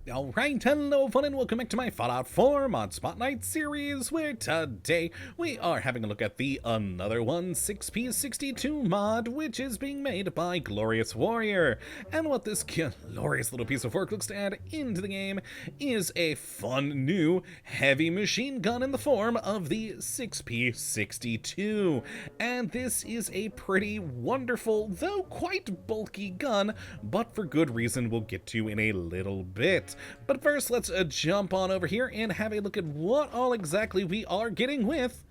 Alright, hello fun and welcome back to my Fallout 4 Mod Spotlight series, where today we are having a look at the AnotherOne 6P62 mod, which is being made by Glorious Warrior. And what this glorious little piece of work looks to add into the game is a fun new heavy machine gun in the form of the 6P62. And this is a pretty wonderful, though quite bulky gun, but for good reason we'll get to in a little bit. But first, let's jump on over here and have a look at what all exactly we are getting with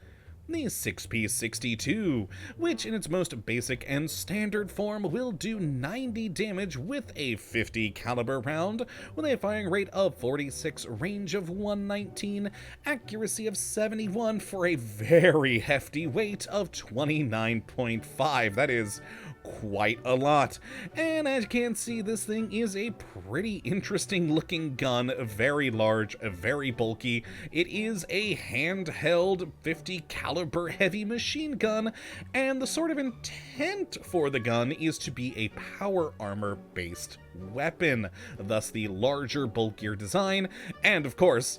the 6P62, which in its most basic and standard form will do 90 damage with a 50 caliber round, with a firing rate of 46, range of 119, accuracy of 71 for a very hefty weight of 29.5. That is quite a lot. And as you can see, this thing is a pretty interesting looking gun, very large, very bulky. It is a handheld 50 caliber heavy machine gun, and the sort of intent for the gun is to be a power armor based weapon, thus the larger, bulkier design, and of course,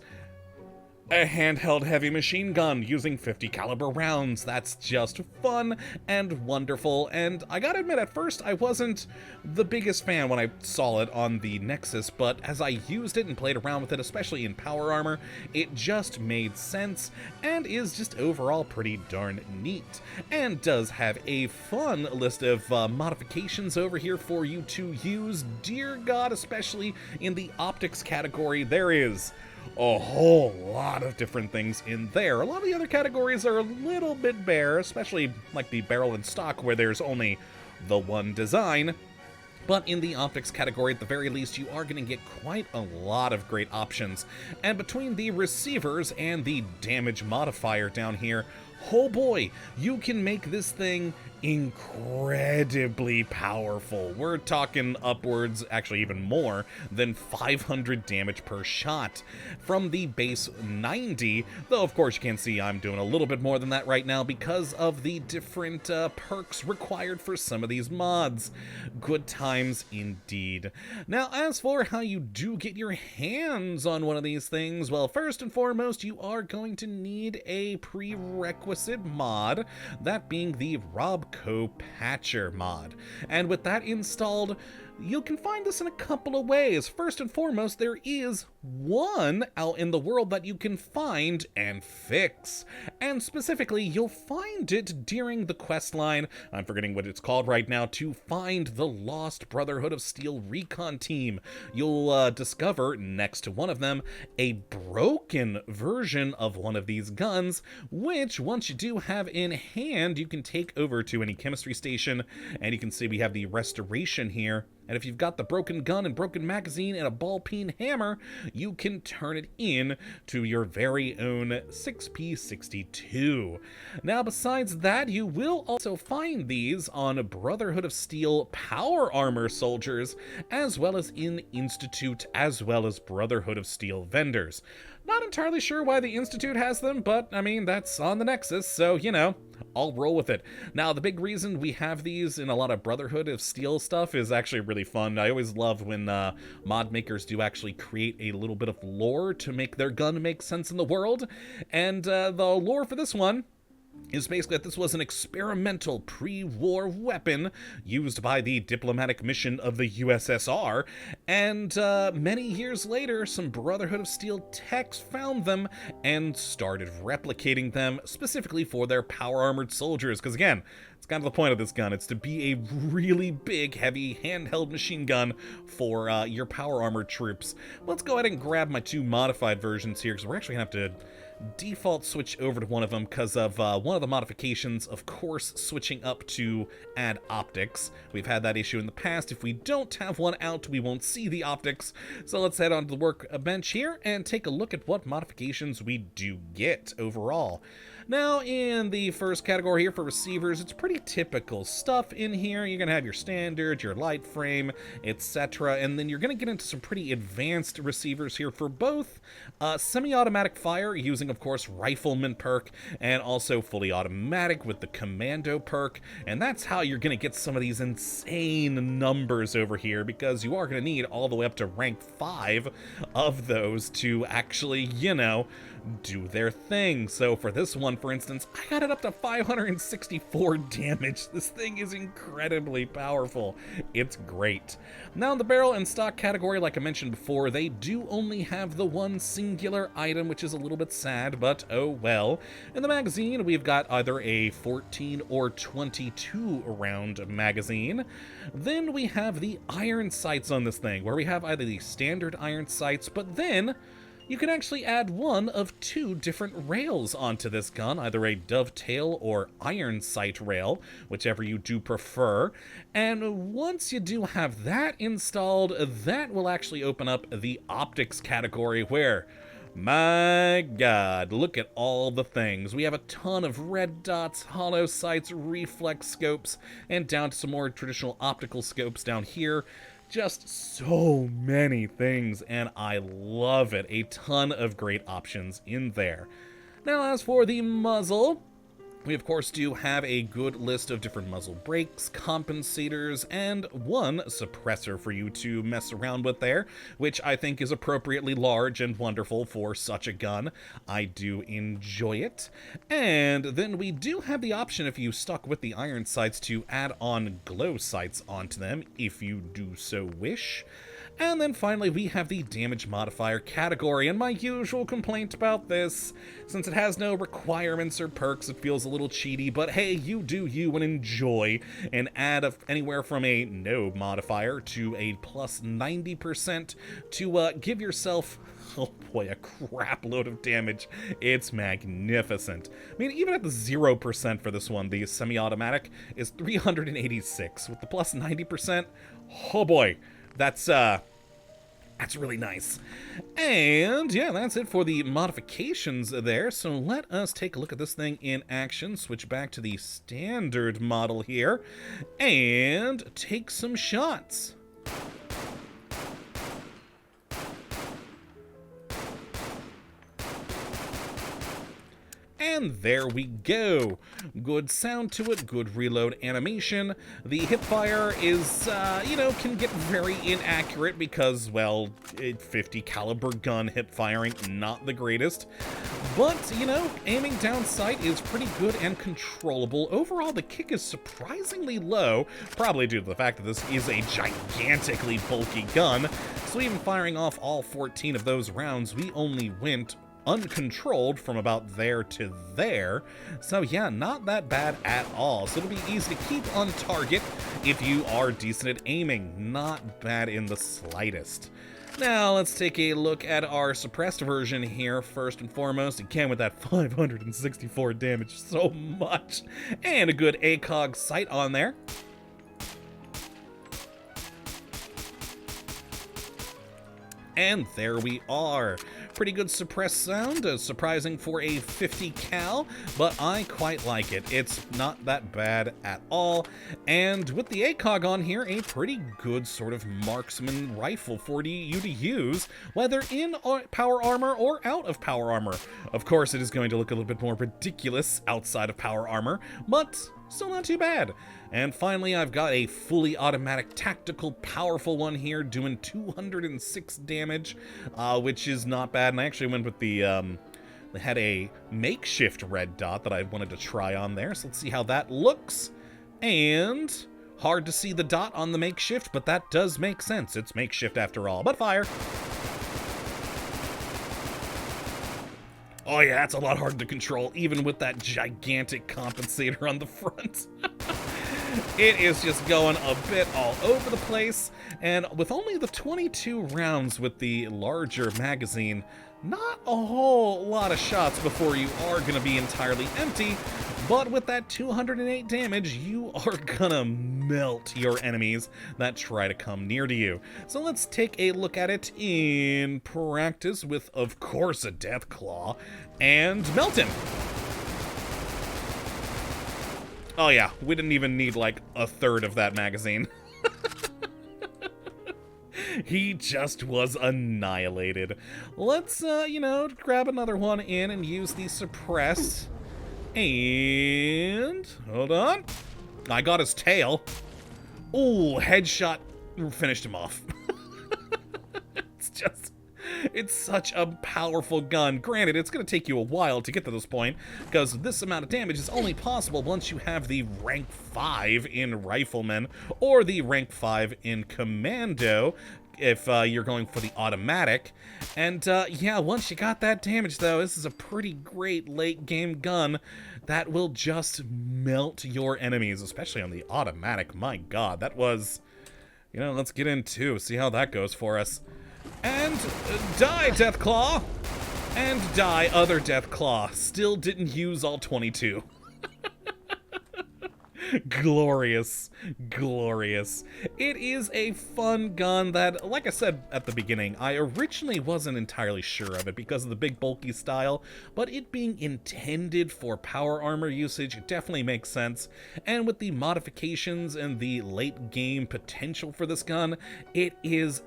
a handheld heavy machine gun using 50 caliber rounds. That's just fun and wonderful, and I gotta admit, at first I wasn't the biggest fan when I saw it on the Nexus, but as I used it and played around with it, especially in power armor, it just made sense and is just overall pretty darn neat, and does have a fun list of modifications over here for you to use. Dear God, especially in the optics category, there is a whole lot of different things in there. A lot of the other categories are a little bit bare, especially like the barrel and stock, where there's only the one design. But in the optics category, at the very least, you are going to get quite a lot of great options. And between the receivers and the damage modifier down here, oh boy, you can make this thing incredibly powerful. We're talking upwards, actually even more, than 500 damage per shot. From the base 90, though of course you can see I'm doing a little bit more than that right now because of the different perks required for some of these mods. Good times indeed. Now, as for how you do get your hands on one of these things, well, first and foremost, you are going to need a prerequisite mod, that being the Robco Patcher mod. And with that installed, you can find this in a couple of ways. First and foremost, there is one out in the world that you can find and fix. And specifically, you'll find it during the quest line, I'm forgetting what it's called right now, to find the Lost Brotherhood of Steel recon team. You'll discover, next to one of them, a broken version of one of these guns, which once you do have in hand, you can take over to any chemistry station, and you can see we have the restoration here. And if you've got the broken gun and broken magazine and a ball-peen hammer, you can turn it in to your very own 6P62. Now, besides that, you will also find these on Brotherhood of Steel power armor soldiers, as well as in Institute, as well as Brotherhood of Steel vendors. Not entirely sure why the Institute has them, but, I mean, that's on the Nexus, so, you know, I'll roll with it. Now, the big reason we have these in a lot of Brotherhood of Steel stuff is actually really fun. I always love when mod makers do actually create a little bit of lore to make their gun make sense in the world, and the lore for this one is basically that this was an experimental pre-war weapon used by the diplomatic mission of the USSR, and many years later, some Brotherhood of Steel techs found them and started replicating them specifically for their power-armored soldiers, because again, it's kind of the point of this gun. It's to be a really big, heavy, handheld machine gun for your power-armored troops. Let's go ahead and grab my two modified versions here, because we're actually going to have to default switch over to one of them because of one of the modifications, of course, switching up to add optics. We've had that issue in the past. If we don't have one out, we won't see the optics. So let's head on to the workbench here and take a look at what modifications we do get overall. Now, in the first category here for receivers, it's pretty typical stuff in here. You're going to have your standard, your light frame, etc. And then you're going to get into some pretty advanced receivers here for both semi-automatic fire, using, of course, rifleman perk, and also fully automatic with the commando perk. And that's how you're going to get some of these insane numbers over here, because you are going to need all the way up to rank 5 of those to actually, you know, do their thing. So for this one, for instance, I got it up to 564 damage. This thing is incredibly powerful. It's great. Now in the barrel and stock category, like I mentioned before, they do only have the one singular item, which is a little bit sad, but oh well. In the magazine, we've got either a 14 or 22 round magazine. Then we have the iron sights on this thing, where we have either the standard iron sights, but then you can actually add one of 2 different rails onto this gun, either a dovetail or iron sight rail, whichever you do prefer. And once you do have that installed, that will actually open up the optics category, where, my god, look at all the things. We have a ton of red dots, hollow sights, reflex scopes, and down to some more traditional optical scopes down here. Just so many things, and I love it. A ton of great options in there. Now, as for the muzzle, we of course do have a good list of different muzzle brakes, compensators, and one suppressor for you to mess around with there, which I think is appropriately large and wonderful for such a gun. I do enjoy it. And then we do have the option, if you stuck with the iron sights, to add on glow sights onto them, if you do so wish. And then finally, we have the damage modifier category, and my usual complaint about this, since it has no requirements or perks, it feels a little cheaty, but hey, you do you and enjoy, and add anywhere from a no modifier to a plus 90% to give yourself, oh boy, a crap load of damage. It's magnificent. I mean, even at the 0% for this one, the semi-automatic is 386. With the plus 90%, oh boy, that's really nice. And yeah, that's it for the modifications there. So let us take a look at this thing in action. Switch back to the standard model here and take some shots. And there we go. Good sound to it, good reload animation. The hipfire is, you know, can get very inaccurate because, well, 50 caliber gun hip firing, not the greatest. But, you know, aiming down sight is pretty good and controllable. Overall, the kick is surprisingly low, probably due to the fact that this is a gigantically bulky gun. So even firing off all 14 of those rounds, we only went uncontrolled from about there to there. So yeah, not that bad at all. So it'll be easy to keep on target if you are decent at aiming. Not bad in the slightest. Now let's take a look at our suppressed version here first and foremost. Again, with that 564 damage, so much. And a good ACOG sight on there. And there we are. Pretty good suppressed sound, surprising for a 50 cal, but I quite like it. It's not that bad at all. And with the ACOG on here, a pretty good sort of marksman rifle for you to use, whether in power armor or out of power armor. Of course, it is going to look a little bit more ridiculous outside of power armor, but still not too bad. And finally, I've got a fully automatic tactical powerful one here doing 206 damage, which is not bad. And I actually went with the, they had a makeshift red dot that I wanted to try on there. So let's see how that looks. And hard to see the dot on the makeshift, but that does make sense. It's makeshift after all. But fire. Oh yeah, that's a lot harder to control, even with that gigantic compensator on the front. It is just going a bit all over the place, and with only the 22 rounds with the larger magazine, not a whole lot of shots before you are going to be entirely empty, but with that 208 damage, you are gonna melt your enemies that try to come near to you. So let's take a look at it in practice with, of course, a Death Claw, and melt him. Oh yeah, we didn't even need like a third of that magazine. He just was annihilated. Let's, you know, grab another one in and use the suppress. And... hold on. I got his tail. Ooh, headshot finished him off. It's such a powerful gun. Granted, it's going to take you a while to get to this point, because this amount of damage is only possible once you have the rank 5 in Rifleman, or the rank 5 in Commando, if you're going for the automatic. And yeah, once you got that damage, though, this is a pretty great late-game gun that will just melt your enemies, especially on the automatic. My god, that was... you know, let's get into, see how that goes for us. And die, Deathclaw! And die, other Deathclaw. Still didn't use all 22. Glorious. Glorious. It is a fun gun that, like I said at the beginning, I originally wasn't entirely sure of it because of the big bulky style, but it being intended for power armor usage, it definitely makes sense. And with the modifications and the late game potential for this gun, it is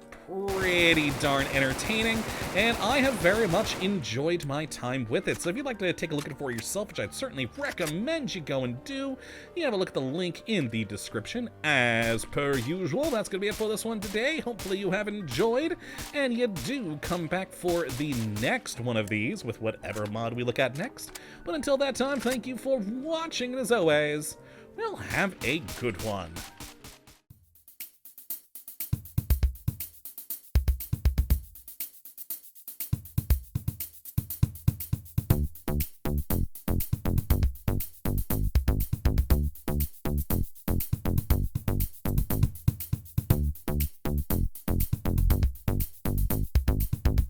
pretty darn entertaining, and I have very much enjoyed my time with it. So if you'd like to take a look at it for yourself, which I'd certainly recommend you go and do, you have a look at the link in the description. As per usual, that's going to be it for this one today. Hopefully you have enjoyed, and you do come back for the next one of these with whatever mod we look at next. But until that time, thank you for watching, and as always, well, have a good one.